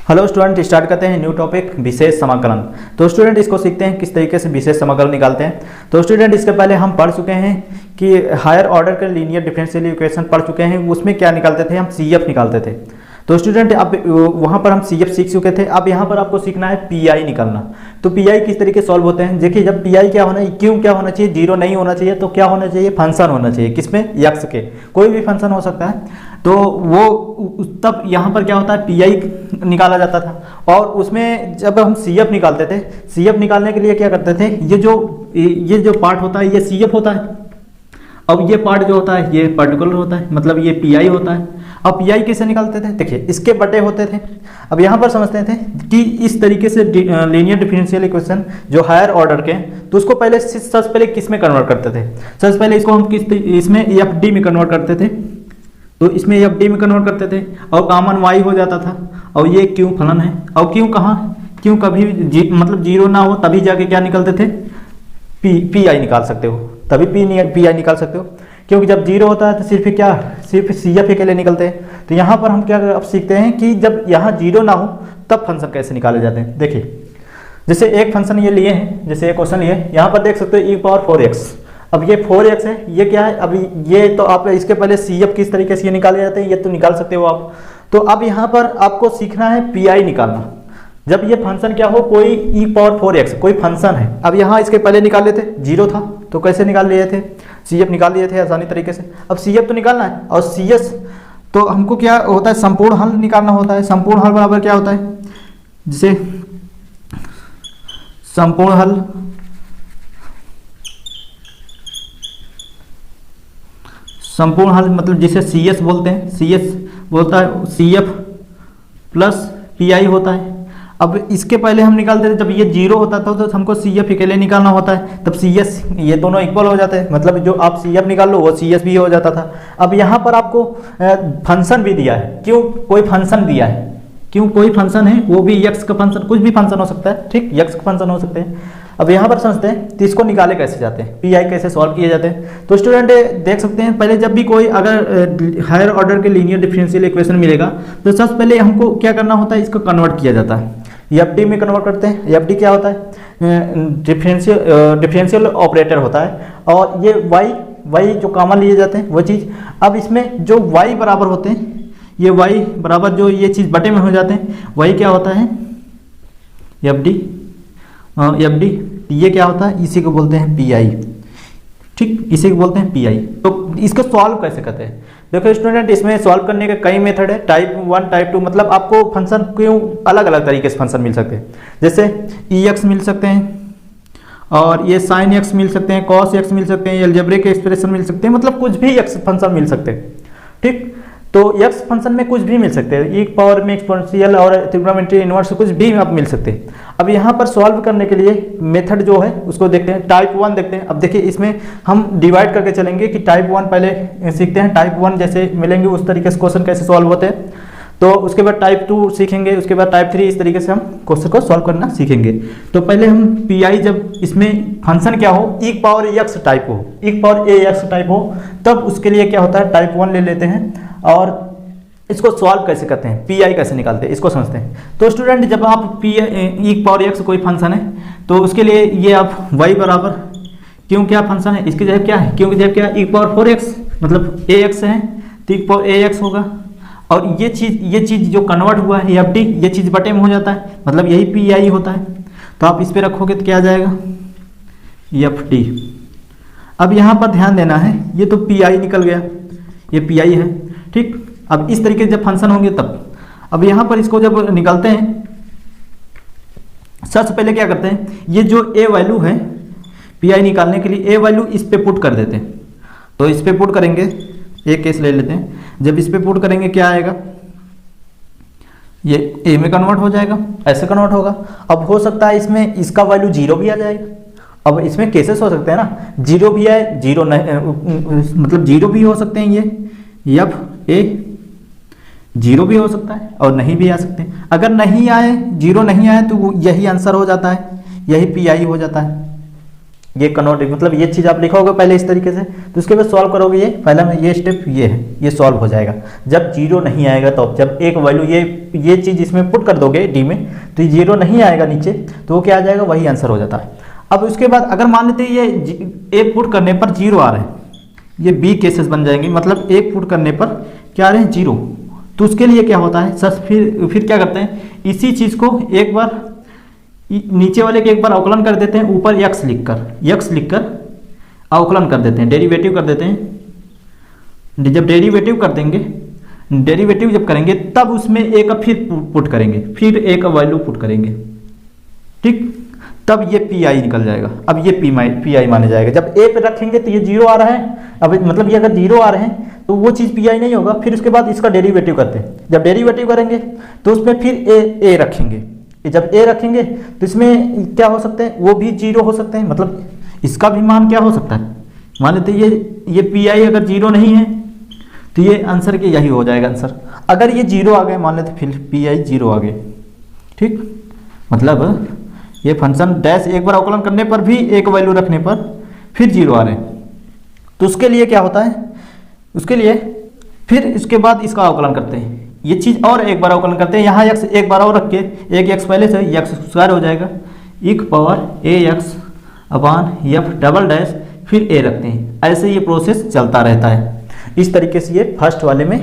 Hello student, start करते हैं new topic विशेष समाकलन। तो स्टूडेंट इसको सीखते हैं किस तरीके से विशेष समाकलन निकालते हैं। तो स्टूडेंट इसके पहले हम पढ़ चुके हैं कि हायर ऑर्डर के लीनियर डिफरेंशियल इक्वेशन पढ़ चुके हैं, उसमें क्या निकालते थे, हम CF निकालते थे। तो स्टूडेंट अब वहाँ पर हम CF सीख चुके थे, अब यहाँ पर आपको सीखना है PI निकालना। तो PI किस तरीके सॉल्व होते हैं, देखिए जब PI क्या होना है, क्यों क्या होना चाहिए, जीरो नहीं होना चाहिए, तो क्या होना चाहिए, फंक्शन होना चाहिए, किसमें, यक्स के, कोई भी फंक्शन हो सकता है। तो वो तब यहाँ पर क्या होता है, PI निकाला जाता था। और उसमें जब हम CF निकालते थे, CF निकालने के लिए क्या करते थे, ये जो पार्ट होता है ये CF होता है। अब ये पार्ट जो होता है ये पर्टिकुलर होता है, मतलब ये PI होता है। अब PI कैसे निकालते थे, देखिए इसके बटे होते थे। अब यहाँ पर समझते थे कि इस तरीके से लीनियर डिफरेंशियल इक्वेशन जो हायर ऑर्डर के, तो उसको पहले सबसे पहले किस में कन्वर्ट करते थे, सबसे पहले इसको हम इसमें FD में कन्वर्ट करते थे। तो इसमें FD में कन्वर्ट करते थे और कॉमन Y हो जाता था। और ये क्यों फलन है, और क्यों कहाँ, क्यों कभी मतलब जीरो ना हो तभी जाके क्या निकलते थे, PI निकाल सकते हो, तभी PI निकाल सकते हो। क्योंकि जब जीरो होता है तो सिर्फ CF के लिए निकलते हैं। तो यहाँ पर हम क्या अब सीखते हैं कि जब यहाँ जीरो ना हो तब फंक्शन कैसे निकाले जाते हैं। देखिए जैसे एक फंक्शन ये लिए हैं, जैसे एक क्वेश्चन लिए, यहाँ पर देख सकते हो e⁴x। अब ये 4x है, ये क्या है, अभी ये तो आप इसके पहले CF किस तरीके से ये निकाले जाते हैं, ये तो निकाल सकते हो आप। तो अब यहाँ पर आपको सीखना है PI निकालना। जब ये फंक्शन क्या हो, कोई e⁴x कोई फंक्शन है। अब यहाँ इसके पहले निकाल लेते, जीरो था तो कैसे निकाल लिए थे, CF निकाल लिए थे आसानी तरीके से। अब CF तो निकालना है, और CS तो हमको क्या होता है, संपूर्ण हल निकालना होता है। संपूर्ण हल बराबर क्या होता है, जैसे संपूर्ण हल मतलब जिसे CS बोलते हैं, CS बोलता है CF प्लस PI होता है। अब इसके पहले हम निकालते थे जब ये जीरो होता था तो हमको CF के लिए निकालना होता है, तब CS ये दोनों इक्वल हो जाते हैं, मतलब जो आप CF निकाल लो वो CS भी हो जाता था। अब यहाँ पर आपको फंक्शन भी दिया है, क्यों, कोई फंक्शन दिया है, क्यों कोई फंक्शन है, वो भी यक्स का फंक्शन, कुछ भी फंक्शन हो सकता है, ठीक, यक्स का फंक्शन हो सकते हैं। अब यहाँ पर समझते हैं तो इसको निकाले कैसे जाते हैं, PI कैसे सॉल्व किए जाते हैं। तो स्टूडेंट देख सकते हैं, पहले जब भी कोई अगर हायर ऑर्डर के लीनियर डिफरेंशियल इक्वेशन मिलेगा तो सबसे पहले हमको क्या करना होता है, इसको कन्वर्ट किया जाता है, FD में कन्वर्ट करते हैं। FD क्या होता है, डिफरेंशियल ऑपरेटर होता है। और ये y जो कॉमन लिए जाते हैं वो चीज़। अब इसमें जो y बराबर होते हैं, ये y बराबर जो ये चीज़ बटे में हो जाते हैं, y क्या होता है, FD ये क्या होता है, इसी को बोलते हैं PI, ठीक, इसी को बोलते हैं PI। तो इसको सॉल्व कैसे करते हैं, देखो स्टूडेंट इसमें सॉल्व करने के कई मेथड है, टाइप 1 टाइप 2, मतलब आपको फंक्शन क्यों अलग अलग तरीके से फंक्शन मिल सकते हैं। जैसे EX मिल सकते हैं, और ये sin x मिल सकते हैं, cos x मिल सकते हैं, एल्जेब्रिक एक्सप्रेशन मिल सकते हैं, मतलब कुछ भी x फंक्शन मिल सकते हैं, ठीक। तो x फंक्शन में कुछ भी मिल सकते हैं, एक पावर में एक्सपोनेंशियल और ट्रिग्नोमेट्री इनवर्स कुछ भी आप मिल सकते हैं। अब यहाँ पर सॉल्व करने के लिए मेथड जो है उसको देखते हैं, टाइप 1 देखते हैं। अब देखिए इसमें हम डिवाइड करके चलेंगे कि टाइप 1 पहले सीखते हैं, टाइप 1 जैसे मिलेंगे उस तरीके से क्वेश्चन कैसे सॉल्व होते हैं। तो उसके बाद टाइप 2 सीखेंगे, उसके बाद टाइप 3, इस तरीके से हम क्वेश्चन को सॉल्व करना सीखेंगे। तो पहले हम PI जब इसमें फंक्शन क्या हो, e⁴x टाइप हो, e⁴ax टाइप हो, तब उसके लिए क्या होता है, टाइप 1 ले लेते हैं। और इसको सॉल्व कैसे करते हैं, PI कैसे निकालते हैं, इसको समझते हैं। तो स्टूडेंट जब आप e⁴x कोई फंक्शन है तो उसके लिए ये आप y बराबर, क्यों क्या फंक्शन है, इसकी जगह क्या है, क्योंकि जब क्या e⁴x मतलब ax है तो e⁴ax होगा। और ये चीज़ जो कन्वर्ट हुआ है FD, ये चीज़ बटे में हो जाता है, मतलब यही PI होता है। तो आप इस पर रखोगे तो क्या आ जाएगा, FD। अब यहाँ पर ध्यान देना है, ये तो PI निकल गया, ये PI है, ठीक। अब इस तरीके से जब फंक्शन होंगे तब, अब यहाँ पर इसको जब निकालते हैं, सबसे पहले क्या करते हैं, ये जो a वैल्यू है PI निकालने के लिए, a वैल्यू इस पे पुट कर देते हैं। तो इस पे पुट करेंगे, एक केस ले लेते हैं, जब इस पे पुट करेंगे क्या आएगा, ये a में कन्वर्ट हो जाएगा, ऐसे कन्वर्ट होगा। अब हो सकता है इसमें इसका वैल्यू जीरो भी आ जाएगा। अब इसमें केसेस हो सकते हैं ना, जीरो भी आए, जीरो नहीं, मतलब जीरो भी हो सकते हैं, ये FA जीरो भी हो सकता है और नहीं भी आ सकते हैं। अगर नहीं आए, जीरो नहीं आए, तो यही आंसर हो जाता है, यही PI हो जाता है, ये कनॉट, मतलब ये चीज़ आप लिखोगे पहले इस तरीके से, तो उसके बाद सॉल्व करोगे। ये पहला में ये स्टेप ये है, ये सॉल्व हो जाएगा। जब जीरो नहीं आएगा तो जब एक वैल्यू ये चीज़ इसमें पुट कर दोगे डी में, तो ये जीरो नहीं आएगा नीचे, तो वो क्या आ जाएगा, वही आंसर हो जाता है। अब उसके बाद अगर मान लेते हैं ये ए पुट करने पर जीरो आ रहे हैं, ये बी केसेस बन जाएंगे, मतलब एक पुट करने पर क्या आ रहे हैं, जीरो। तो उसके लिए क्या होता है सर, फिर क्या करते हैं, इसी चीज़ को एक बार नीचे वाले के एक बार अवकलन कर देते हैं, ऊपर यक्स लिखकर अवकलन कर देते हैं, डेरिवेटिव कर देते हैं। जब डेरिवेटिव कर देंगे, डेरिवेटिव जब करेंगे तब उसमें एक फिर पुट करेंगे, फिर एक वैल्यू पुट करेंगे, ठीक, तब ये पी आई निकल जाएगा। अब ये पी आई माने जाएगा। जब ए पे रखेंगे तो ये जीरो आ रहा है, अब मतलब ये अगर जीरो आ रहे हैं तो वो चीज़ पी आई नहीं होगा। फिर उसके बाद इसका डेरिवेटिव करते हैं, जब डेरिवेटिव करेंगे तो उसमें फिर ए रखेंगे। जब ए रखेंगे तो इसमें क्या हो सकते हैं, वो भी जीरो हो सकते हैं, मतलब इसका भी मान क्या हो सकता है, मान लेते ये पी आई अगर जीरो नहीं है तो ये आंसर के यही हो जाएगा आंसर। अगर ये जीरो आ गए मान लेते, फिर पी आई जीरो आ गए, ठीक, मतलब ये फंक्शन डैश एक बार अवकलन करने पर भी एक वैल्यू रखने पर फिर जीरो आ रहे हैं, तो उसके लिए क्या होता है, उसके लिए फिर इसके बाद इसका अवकलन करते हैं, ये चीज़ और एक बार अवकलन करते हैं। यहाँ एक्स एक बार और रख के, एक एक्स पहले से एक्स स्क्वायर हो जाएगा, एक पावर ए x upon F double dash, फिर ए रखते हैं। ऐसे ये प्रोसेस चलता रहता है। इस तरीके से ये फर्स्ट वाले में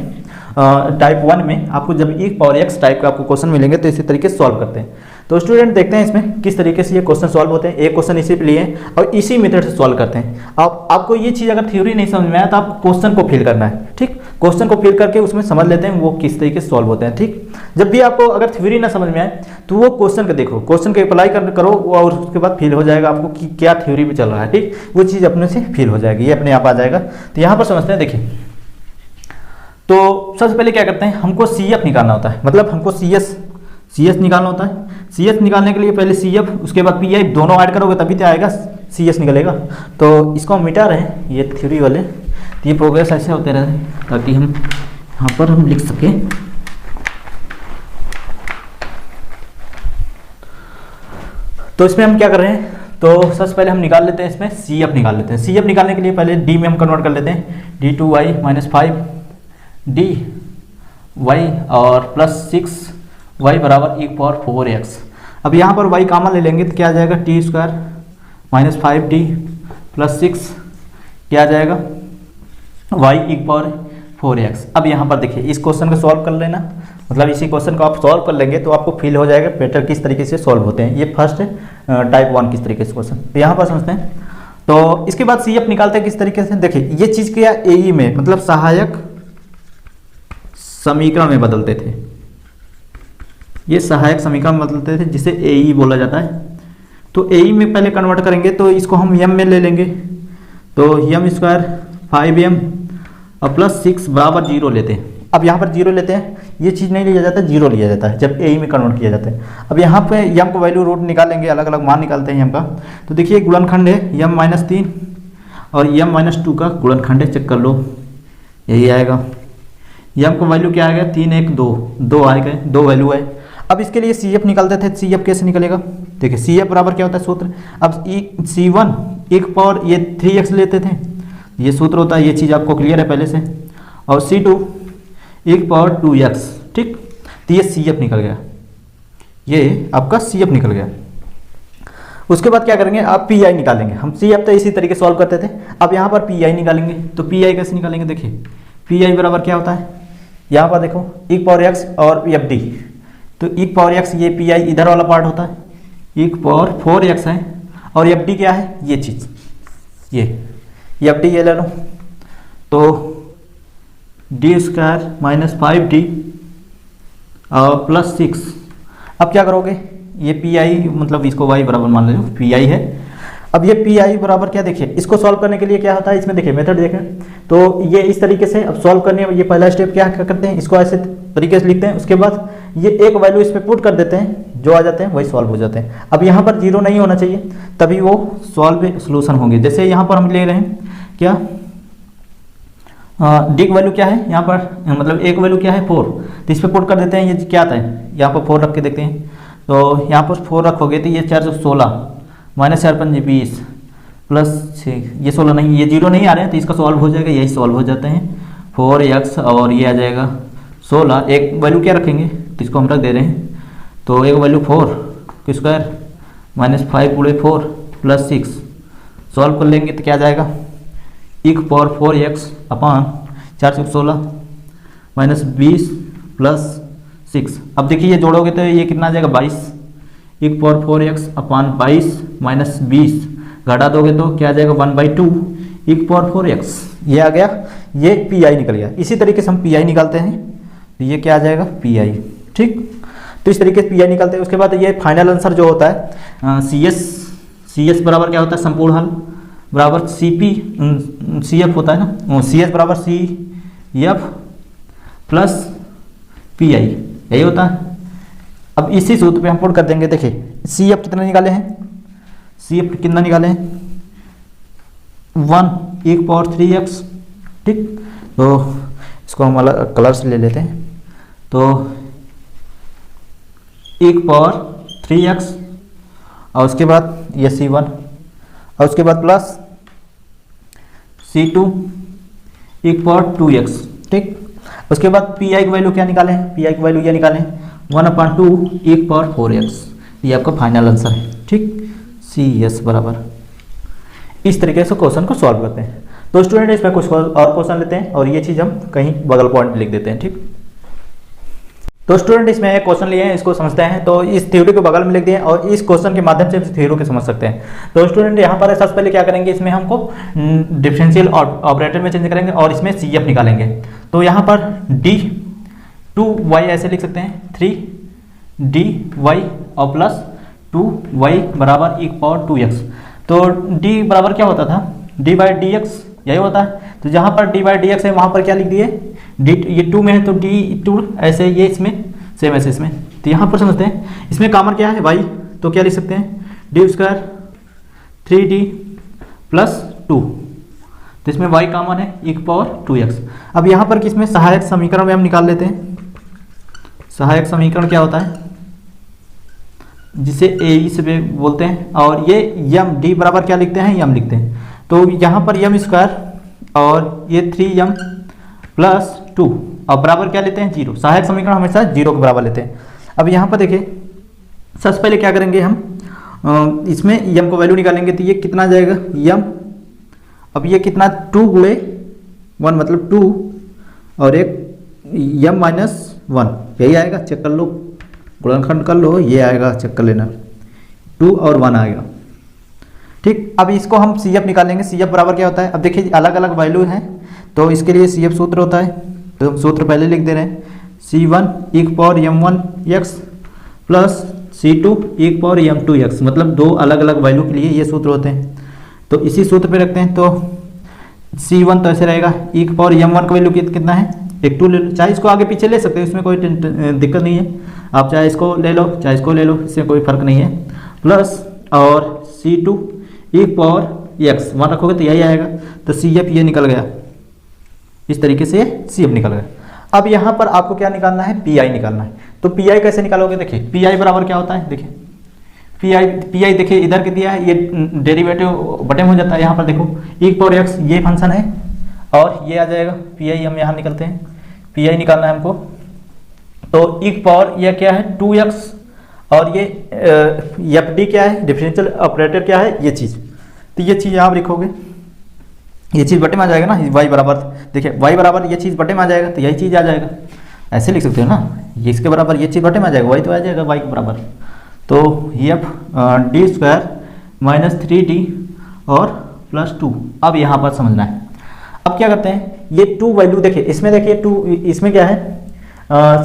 टाइप 1 में आपको जब एक पावर एक्स टाइप का आपको क्वेश्चन मिलेंगे तो इसी तरीके से सॉल्व करते हैं। तो स्टूडेंट देखते हैं इसमें किस तरीके से ये क्वेश्चन सॉल्व होते हैं। एक क्वेश्चन इसी पे लिए और इसी मेथड से सॉल्व करते हैं। आपको ये चीज़ अगर थ्योरी नहीं समझ में आया तो आप क्वेश्चन को फिल करना है, ठीक, क्वेश्चन को फिल करके उसमें समझ लेते हैं वो किस तरीके से सॉल्व होते हैं, ठीक। जब भी आपको अगर थ्योरी ना समझ में आए तो वो क्वेश्चन को देखो, क्वेश्चन को अप्लाई करो और उसके बाद फील हो जाएगा आपको कि क्या थ्योरी में चल रहा है, ठीक, वो चीज़ अपने से फील हो जाएगी, ये अपने आप आ जाएगा। तो यहाँ पर समझते हैं, देखिए, तो सबसे पहले क्या करते हैं, हमको सी एफ निकालना होता है, मतलब हमको सी एस निकालना होता है। सी एस निकालने के लिए पहले सी एफ, उसके बाद पी आई, दोनों ऐड करोगे तभी तो आएगा सी एस निकलेगा। तो इसको हम मिटा रहे हैं, ये थ्योरी वाले, तो ये प्रोग्रेस ऐसे होते रहे ताकि हम यहाँ पर हम लिख सकें। तो इसमें हम क्या कर रहे हैं, तो सबसे पहले हम निकाल लेते हैं, इसमें सी एफ निकाल लेते हैं। सी एफ निकालने के लिए पहले डी में हम कन्वर्ट कर लेते हैं, d two y minus 5 d y और प्लस 6 वाई बराबर एक पावर 4x। अब यहाँ पर y कॉमन ले लेंगे तो क्या आ जाएगा, T square minus 5d plus 6 क्या आ जाएगा, y एक पावर 4x। अब यहाँ पर देखिए इस क्वेश्चन को सॉल्व कर लेना, मतलब इसी क्वेश्चन को आप सॉल्व कर लेंगे तो आपको फील हो जाएगा बेटर किस तरीके से सॉल्व होते हैं। ये फर्स्ट टाइप 1 किस तरीके से क्वेश्चन, तो यहाँ पर समझते हैं। तो इसके बाद सी एफ निकालते हैं किस तरीके से, देखिए ये चीज़ क्या ए में, मतलब सहायक समीकरण में बदलते थे, ये सहायक समीकरण बदलते थे जिसे ए बोला जाता है। तो ए में पहले कन्वर्ट करेंगे तो इसको हम यम में ले लेंगे, तो यम स्क्वायर 5m और प्लस 6 बराबर 0 लेते हैं। अब यहाँ पर 0 लेते हैं, ये चीज़ नहीं लिया जाता, 0 लिया जाता है जब ए में कन्वर्ट किया जाता है। अब यहाँ पे यम को वैल्यू रूट निकालेंगे, अलग अलग मान निकालते हैं यम का। तो देखिए गुणनखंड है यम माइनस 3 और यम माइनस 2 का गुणनखंड है, चेक कर लो, यही आएगा। यम को वैल्यू क्या आएगा, 3 1 2 2 आएगा, 2 वैल्यू है। अब इसके लिए सी एफ निकालते थे, सी एफ कैसे निकलेगा, देखिए सी एफ बराबर क्या होता है सूत्र, अब C1 एक पावर ये 3x लेते थे, ये सूत्र होता है, ये चीज़ आपको क्लियर है पहले से, और C2 एक पावर 2x, ठीक। तो ये सी एफ निकल गया, ये आपका सी एफ निकल गया। उसके बाद क्या करेंगे, आप पी आई निकालेंगे। हम सी एफ तो इसी तरीके सॉल्व करते थे, अब यहाँ पर पी आई निकालेंगे। तो पी आई कैसे निकालेंगे, देखिए पी आई बराबर क्या होता है, यहाँ पर देखो एक पावर एक्स और एफ डी, तो एक पावर एक्स ये पी आई इधर वाला पार्ट होता है, एक पावर 4x है, और एफ डी क्या है, ये चीज़, ये एफ डी ये ले लो, तो डी स्क्वायर माइनस 5d और प्लस 6। अब क्या करोगे, ये पी आई मतलब इसको y बराबर मान लो, पी आई है। अब ये पी आई बराबर क्या, देखिए इसको सॉल्व करने के लिए क्या होता है, इसमें देखिए मेथड देखें तो ये इस तरीके से। अब सॉल्व करने में ये पहला स्टेप क्या करते हैं, इसको ऐसे तरीके से लिखते हैं, उसके बाद ये एक वैल्यू इस पर पुट कर देते हैं, जो आ जाते हैं वही सॉल्व हो जाते हैं। अब यहाँ पर 0 नहीं होना चाहिए, तभी वो सॉल्व सोल्यूशन होंगे। जैसे यहाँ पर हम ले रहे हैं क्या, डी की वैल्यू क्या है यहाँ पर, मतलब एक वैल्यू क्या है 4, तो इस पर पुट कर देते हैं। ये क्या आता है, यहाँ पर 4 रख के देखते हैं, तो यहाँ पर 4 रखोगे तो ये 416 माइनस 4 5 20 प्लस 6, ये 16 नहीं, ये 0 नहीं आ रहे हैं तो इसका सॉल्व हो जाएगा, यही सॉल्व हो जाते हैं 4x और ये आ जाएगा 16। एक वैल्यू क्या रखेंगे तो इसको हम रख दे रहे हैं, तो एक वैल्यू 4 स्क्वायर -5 गुणे 4 प्लस 6 सॉल्व कर लेंगे तो क्या आ जाएगा एक पावर 4x अपान 416 -20 प्लस 6। अब देखिए ये जोड़ोगे तो ये कितना आ जाएगा 22, एक पावर 4x अपान 22 -20 घटा दोगे तो क्या आ जाएगा 1/2 एक पावर 4x, ये आ गया, ये पी निकल गया। इसी तरीके से हम पी निकालते हैं तो ये क्या आ जाएगा पी, ठीक। तो इस तरीके से पी निकालते हैं। उसके बाद ये फाइनल आंसर जो होता है सी एस बराबर क्या होता है संपूर्ण हल बराबर सी एफ होता है ना, सी एस बराबर सी एफ प्लस पी यही होता है। अब इसी सूत्र पे हम पुट कर देंगे। देखिए सी एफ कितना निकाले हैं, सी एफ कितना निकाले हैं 1 एक पावर 3x, ठीक। तो इसको हम अलग कलर से ले लेते हैं, तो एक पावर 3x और उसके बाद ये C1 और उसके बाद प्लस C2 एक पावर 2x, ठीक। उसके बाद पी की वैल्यू क्या निकालें, पी की वैल्यू क्या निकालें 1/2 एक पावर 4x, ये आपका फाइनल आंसर है, ठीक। CS बराबर इस तरीके से क्वेश्चन को सॉल्व करते हैं। तो स्टूडेंट इसमें कुछ और क्वेश्चन लेते हैं और ये चीज़ हम कहीं बगल पॉइंट लिख देते हैं, ठीक। तो स्टूडेंट इसमें एक क्वेश्चन लिए हैं, इसको समझते हैं। तो इस थ्योरी को बगल में लिख दिए और इस क्वेश्चन के माध्यम से थ्योरी को समझ सकते हैं। तो स्टूडेंट यहाँ पर सबसे पहले क्या करेंगे, इसमें हमको डिफरेंशियल ऑपरेटर में चेंज करेंगे और इसमें CF निकालेंगे। तो यहाँ पर D2y ऐसे लिख सकते हैं 3dy और प्लस 2y बराबर एक पावर 2x। तो d बराबर क्या होता था d/dx, यही होता है। तो जहाँ पर d/dx है वहाँ पर क्या लिख दिए d, ये 2 में है तो d2 ऐसे, ये इसमें सेम ऐसे इसमें। तो यहाँ पर समझते हैं इसमें कॉमन क्या है y, तो क्या लिख सकते हैं d² 3d प्लस 2, तो इसमें y कॉमन है एक पावर 2x। अब यहाँ पर किसमें सहायक समीकरण में हम निकाल लेते हैं। सहायक समीकरण क्या होता है जिसे ए से बोलते हैं, और ये यम डी बराबर क्या लिखते हैं यम लिखते हैं। तो यहाँ पर m² और ये 3m प्लस 2 और बराबर क्या लेते हैं 0। सहायक समीकरण हमेशा 0 के बराबर लेते हैं। अब यहाँ पर देखिए सबसे पहले क्या करेंगे हम इसमें m को वैल्यू निकालेंगे, तो ये कितना जाएगा m, अब ये कितना 2 गुणे 1 मतलब 2 और एक m-1 यही आएगा, चेक कर लो, गुणनखंड कर लो, ये आएगा चेक कर लेना 2 और 1 आएगा, ठीक। अब इसको हम CF निकालेंगे। CF बराबर क्या होता है, अब देखिए अलग अलग वैल्यू हैं तो इसके लिए CF सूत्र होता है, तो हम सूत्र पहले लिख दे रहे हैं C1 एक पावर m1x प्लस C2 एक पावर m2x, मतलब दो अलग अलग वैल्यू के लिए ये सूत्र होते हैं। तो इसी सूत्र पे रखते हैं, तो C1 तो ऐसे रहेगा एक पावर m1 का वैल्यू कितना है एक 2 ले लो, चाहे इसको आगे पीछे ले सकते हो, इसमें कोई दिक्कत नहीं है, आप चाहे इसको ले लो चाहे इसको ले लो, इससे कोई फर्क नहीं है, प्लस और C2 एक पावर x 1 रखोगे तो यही आएगा, तो CF ये निकल गया, इस तरीके से CF निकल गया। अब यहाँ पर आपको क्या निकालना है PI निकालना है। तो PI कैसे निकालोगे, देखिए PI बराबर क्या होता है, देखिए PI देखिए इधर के दिया है, ये डेरिवेटिव बटे में हो जाता है। यहाँ पर देखो एक पावर x ये फंक्शन है और ये आ जाएगा PI, हम यहाँ निकलते हैं PI निकालना है हमको। तो एक पावर यह क्या है 2x और ये FD क्या है डिफरेंशियल ऑपरेटर क्या है ये चीज़, तो ये चीज़ आप लिखोगे, ये चीज़ बटे में आ जाएगा ना, y बराबर देखिए y बराबर ये चीज़ बटे में आ जाएगा, तो यही चीज़ आ जाएगा, ऐसे लिख सकते हो ना, ये इसके बराबर ये चीज़ बटे में आ जाएगा, y तो आ जाएगा y के बराबर। तो f d² -3d और प्लस 2। अब यहाँ पर समझना है, अब क्या करते हैं ये 2 वैल्यू देखिए इसमें, देखिए 2 इसमें क्या है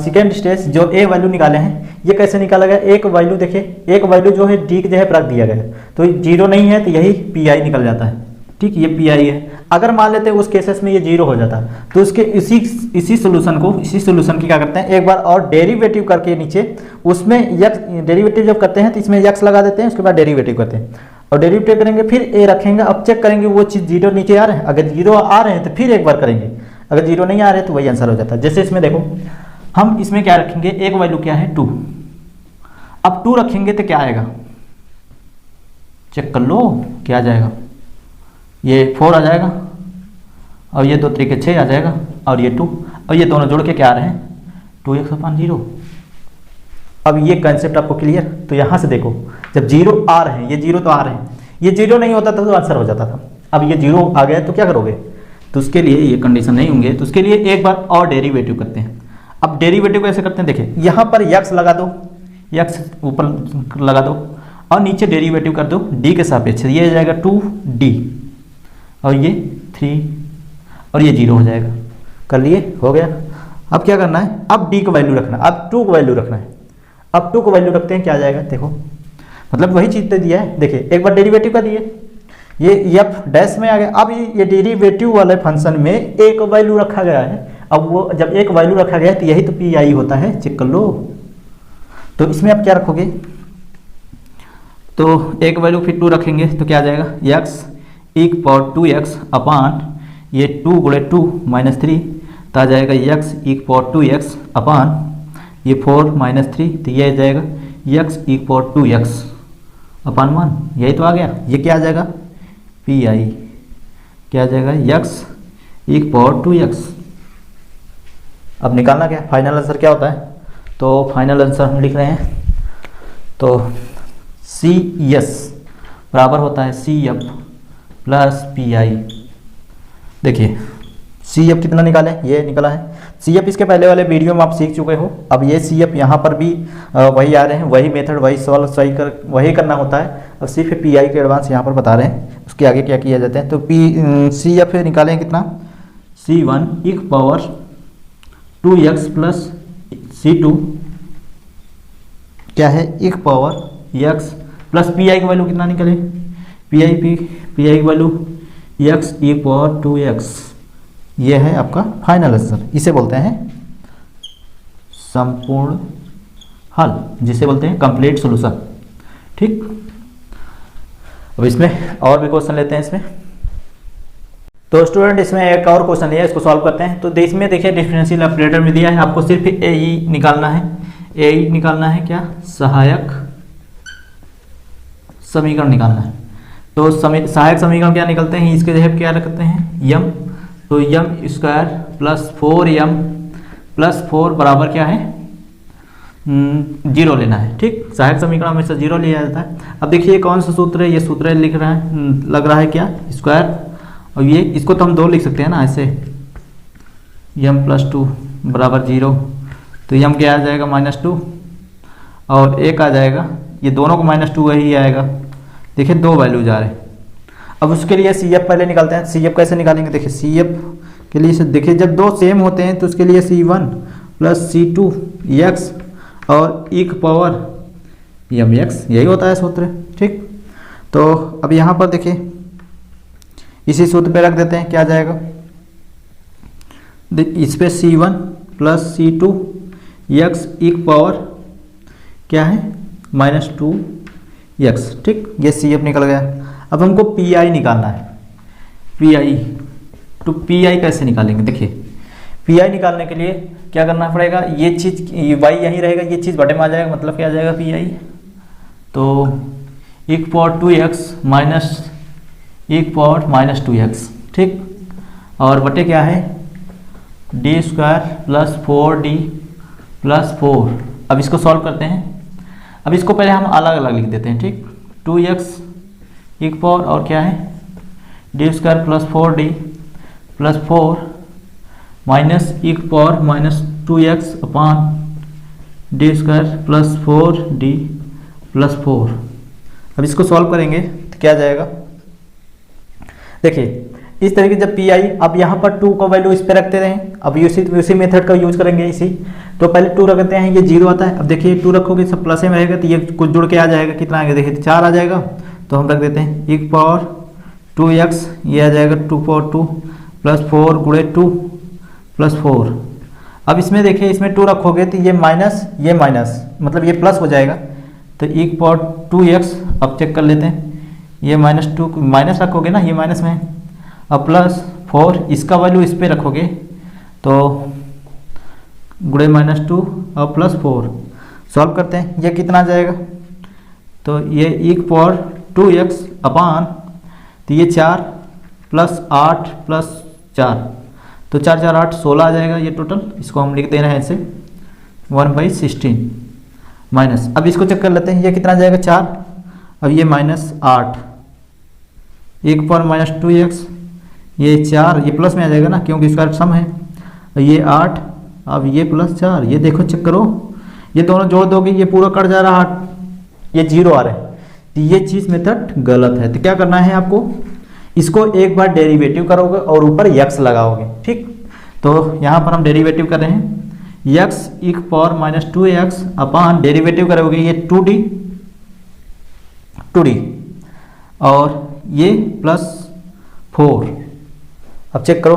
सेकेंड स्टेज जो a वैल्यू निकाले हैं, ये कैसे निकाला गया, एक वैल्यू देखिए एक वैल्यू जो है d की जगह पर रख दिया गया, तो 0 नहीं है तो यही PI निकल जाता है, ठीक, ये PI है। अगर मान लेते हैं उस केसेस में ये 0 हो जाता तो उसके इसी सोल्यूशन की क्या करते हैं एक बार और डेरिवेटिव करके नीचे उसमें x डेरिवेटिव जब करते हैं तो इसमें x लगा देते हैं, उसके बाद डेरिवेटिव करते हैं और डेरिवेटिव करेंगे फिर a रखेंगे। अब चेक करेंगे वो चीज़ 0 नीचे आ रहे हैं, अगर 0 आ रहे हैं तो फिर एक बार करेंगे, अगर 0 नहीं आ रहे तो वही आंसर हो जाता है। जैसे इसमें देखो हम इसमें क्या रखेंगे, एक वैल्यू क्या है 2, अब 2 रखेंगे तो क्या आएगा चेक कर लो क्या आ जाएगा ये 4 आ जाएगा और ये 2 3 6 आ जाएगा और ये 2 और ये दोनों जोड़ के क्या आ रहे हैं 2x/0। अब ये कंसेप्ट आपको क्लियर। तो यहाँ से देखो जब 0 आ रहे हैं, ये 0 तो आ रहे हैं, ये 0 नहीं होता था तो आंसर हो जाता था। अब ये 0 आ गया तो क्या करोगे, तो उसके लिए ये कंडीशन नहीं होंगे, तो उसके लिए एक बार और डेरिवेटिव करते हैं। अब डेरिवेटिव कैसे करते हैं, देखिए यहाँ पर x लगा दो, x ऊपर लगा दो और नीचे डेरिवेटिव कर दो d के सापेक्ष, ये आ जाएगा 2d और ये 3 और ये 0 हो जाएगा। कर लिए, हो गया। अब क्या करना है, अब d को वैल्यू रखना, अब 2 को वैल्यू रखना है। अब 2 को वैल्यू रखते हैं, क्या आ जाएगा, देखो मतलब वही चीज़ तो दिया है। देखिए एक बार डेरिवेटिव का दिए, ये f डैश में आ गया। अब ये डेरिवेटिव वाले फंक्शन में एक वैल्यू रखा गया है। अब वो जब एक वैल्यू रखा गया है तो यही तो पी आई होता है, चेक कर लो। तो इसमें आप क्या रखोगे, तो एक वैल्यू फिर 2 रखेंगे तो क्या आ जाएगा, x = 2x अपान ये 2 × 2 -3 तो आ जाएगा x = 2x अपान ये 4 -3 तो ये आ जाएगा x = 2x अपान 1। यही तो आ गया। ये क्या आ जाएगा, पी आई क्या आ जाएगा, x = 2x। अब निकालना क्या, फाइनल आंसर क्या होता है, तो फाइनल आंसर हम लिख रहे हैं, तो CS बराबर होता है CF + PI। देखिए CF कितना निकाले, ये निकला है। CF इसके पहले वाले वीडियो में आप सीख चुके हो। अब ये CF यहाँ पर भी वही आ रहे हैं, वही मेथड, वही सवाल वही करना होता है। अब सिर्फ PI के एडवांस यहाँ पर बता रहे हैं, उसके आगे क्या किया जाता है। तो CF निकालें कितना, C1 = 2x + C2 क्या है, x प्लस PI की वैल्यू कितना निकले, PI की वैल्यू x = 2x। ये है आपका फाइनल आंसर। इसे बोलते हैं संपूर्ण हल, जिसे बोलते हैं कंप्लीट सॉल्यूशन। ठीक, अब इसमें और भी क्वेश्चन लेते हैं इसमें। तो स्टूडेंट इसमें एक और क्वेश्चन लिया है, इसको सॉल्व करते हैं। तो इसमें देखिए डिफरेंशियल ऑपरेटर में दिया है, आपको सिर्फ ए निकालना है। ए निकालना है क्या, सहायक समीकरण निकालना है। तो सहायक समीकरण क्या निकलते हैं, इसके जगह क्या रखते हैं, यम। तो m² + 4m + 4 बराबर क्या है, 0 लेना है। ठीक, सहायक समीकरण हमेशा 0 लिया जाता है। अब देखिए कौन सा सूत्र है, ये सूत्र लिख रहा है, लग रहा है क्या, स्क्वायर। और ये इसको तो हम 2 लिख सकते हैं ना ऐसे, m + 2 बराबर 0। तो m क्या आ जाएगा, -2 और 1 आ जाएगा, ये दोनों को -2 वही आएगा। देखिए 2 वैल्यू जा रहे हैं। अब उसके लिए CF पहले निकालते हैं। CF कैसे निकालेंगे, देखिए CF के लिए देखिए जब 2 सेम होते हैं तो उसके लिए C1 + C2 x और e की पावर mx, यही होता है सूत्र। ठीक, तो अब यहाँ पर देखिए इसी सूत्र पे रख देते हैं, क्या आ जाएगा, इस पे C1 + C2 x e की पावर क्या है, -2x। ठीक, ये CF निकल गया। अब हमको PI निकालना है। PI, तो PI कैसे निकालेंगे, देखिए PI निकालने के लिए क्या करना पड़ेगा, ये चीज़ y यहीं रहेगा, ये चीज़ बटे में आ जाएगा, मतलब क्या आ जाएगा PI, तो e = 2x - e = -2x। ठीक, और बटे क्या है, d² + 4d + 4। अब इसको सॉल्व करते हैं। अब इसको पहले हम अलग अलग लिख देते हैं। ठीक, 2x e की पावर और क्या है, d² + 4d + 4 - e की पावर -2x अपान d² + 4d + 4। अब इसको सॉल्व करेंगे तो क्या जाएगा, देखिए इस तरीके जब PI, अब यहाँ पर 2 को वैल्यू इस पे रखते रहें। अब उसी मेथड का यूज करेंगे इसी। तो पहले 2 रखते हैं, ये 0 आता है। अब देखिए 2 रखोगे सब प्लस में रहेगा, तो ये कुछ जुड़ के आ जाएगा, कितना आ गया देखिए 4 आ जाएगा। तो हम रख देते हैं e की पावर 2x, ये आ जाएगा 2 + 2 + 4 × 2 + 4। अब इसमें देखिए इसमें 2 रखोगे तो ये माइनस मतलब ये प्लस हो जाएगा। तो e की पावर 2x, अब चेक कर लेते हैं, ये -2 माइनस रखोगे ना, ये माइनस में, अब +4 इसका वैल्यू इस पे रखोगे तो गुणे -2 और +4 सॉल्व करते हैं, ये कितना आ जाएगा, तो ये e की पावर 2x अपान, तो ये 4 प्लस 8 प्लस 4, तो 4 4 8 16 आ जाएगा ये टोटल। इसको हम लिख दे रहे हैं ऐसे 1/16 माइनस, अब इसको चेक कर लेते हैं ये कितना आ जाएगा 4, अब ये -8, 1 पावर -2x, ये 4, ये प्लस में आ जाएगा ना क्योंकि इसका सम है, ये 8, अब ये +4, ये देखो चेक करो, ये दोनों जोड़ दोगे ये पूरा कट जा रहा 8, ये 0 आ रहा है, तो ये चीज़ मेथड गलत है। तो क्या करना है आपको, इसको एक बार डेरिवेटिव करोगे और ऊपर x लगाओगे, ठीक। तो यहाँ पर हम डेरिवेटिव कर रहे हैं, x e पावर -2x अपान डेरिवेटिव करोगे ये 2d और ये +4। अब चेक करो,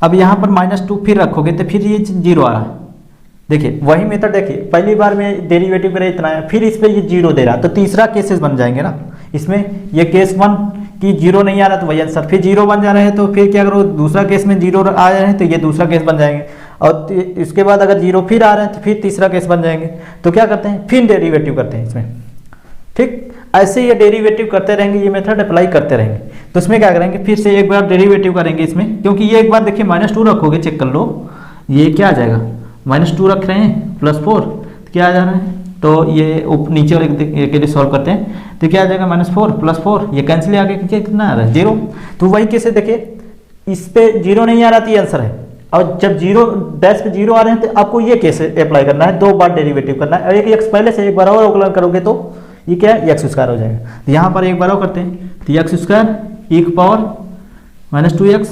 अब यहाँ पर -2 फिर रखोगे तो फिर ये 0 आ रहा है। देखिए वही मेथड, देखिए पहली बार में डेरिवेटिव करे इतना है, फिर इस पे ये 0 दे रहा, तो तीसरा केसेस बन जाएंगे ना इसमें। ये केस 1 की 0 नहीं आ रहा तो वही आंसर, फिर 0 बन जा रहे हैं, तो फिर क्या करो, दूसरा केस में 0 आ रहे हैं तो ये दूसरा केस बन जाएंगे, और इसके बाद अगर 0 फिर आ रहे हैं तो फिर तीसरा केस बन जाएंगे। तो क्या करते हैं, फिर डेरिवेटिव करते हैं इसमें, ठीक। ऐसे ये डेरिवेटिव करते रहेंगे, ये मेथड अप्लाई करते रहेंगे। तो इसमें क्या करेंगे, फिर से एक बार डेरिवेटिव करेंगे इसमें, क्योंकि ये एक बार देखिए -2 रखोगे, चेक कर लो ये क्या आ जाएगा, -2 रख रहे हैं +4, तो क्या आ जा रहा है, तो ये नीचे और एक के लिए सॉल्व करते हैं, तो क्या आ जाएगा -4 +4, ये कैंसिल आगे कितना आ रहा है 0। तो वही कैसे देखिए, इस पे 0 नहीं आ रहा तो ये आंसर है, और जब 0 डैश पे 0 आ रहे हैं तो आपको ये कैसे अप्लाई करना है, 2 बार डेरिवेटिव करना है, और एक x पहले से एक बार और अवकलन करोगे तो ये क्या है x² हो जाएगा। तो यहाँ पर एक बार और करते हैं, तो x² e पावर -2x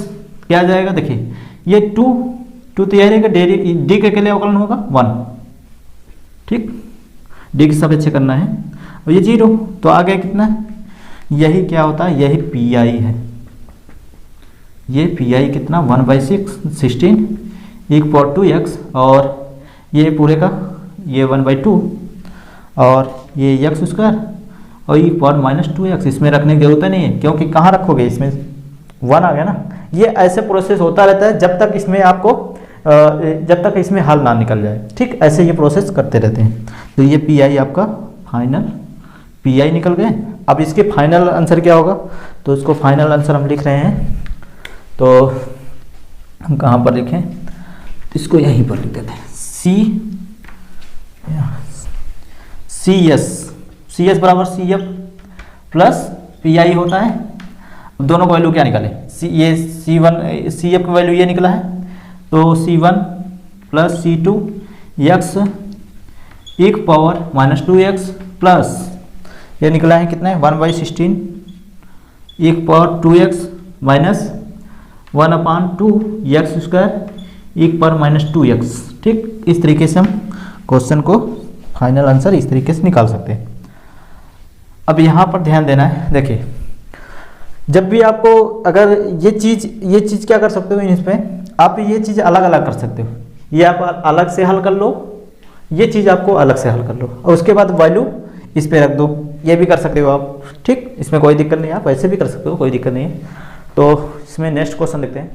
क्या आ जाएगा, देखिए ये 2 तो यह रहेगा, डी के लिए अवकलन होगा 1, ठीक, डी की सब अच्छे करना है, और ये 0, तो आ गया कितना, यही क्या होता है, यही पी है, ये पी कितना 1/16 e पावर 2x, और ये पूरे का ये 1/2 और ये x² और e पावर -2x, इसमें रखने की जरूरत नहीं है क्योंकि कहाँ रखोगे, इसमें 1 आ गया ना। ये ऐसे प्रोसेस होता रहता है जब तक इसमें आपको जब तक इसमें हल ना निकल जाए, ठीक, ऐसे ये प्रोसेस करते रहते हैं। तो ये पी आपका फाइनल पी निकल गए। अब इसके फाइनल आंसर क्या होगा, तो इसको फाइनल आंसर हम लिख रहे हैं, तो हम कहाँ पर लिखें, तो इसको यहीं पर लिख देते हैं, सी एस बराबर CF प्लस PI होता है। दोनों को वैल्यू क्या निकाले, ये CF का वैल्यू ये निकला है, तो C1 plus C2 x e power -2x plus ये निकला है कितना है 1/16 e power 2x minus 1/2 x² e power -2x, ठीक। इस तरीके से हम क्वेश्चन को फाइनल आंसर इस तरीके से निकाल सकते हैं। अब यहाँ पर ध्यान देना है, देखिए जब भी आपको अगर ये चीज़ क्या कर सकते हो, इसमें आप ये चीज़ अलग अलग कर सकते हो, ये आप अलग से हल कर लो, ये चीज़ आपको अलग से हल कर लो, और उसके बाद वैल्यू इस पे रख दो, ये भी कर सकते हो आप, ठीक, इसमें कोई दिक्कत नहीं है, आप ऐसे भी कर सकते हो, कोई दिक्कत नहीं है। तो इसमें नेक्स्ट क्वेश्चन देखते हैं।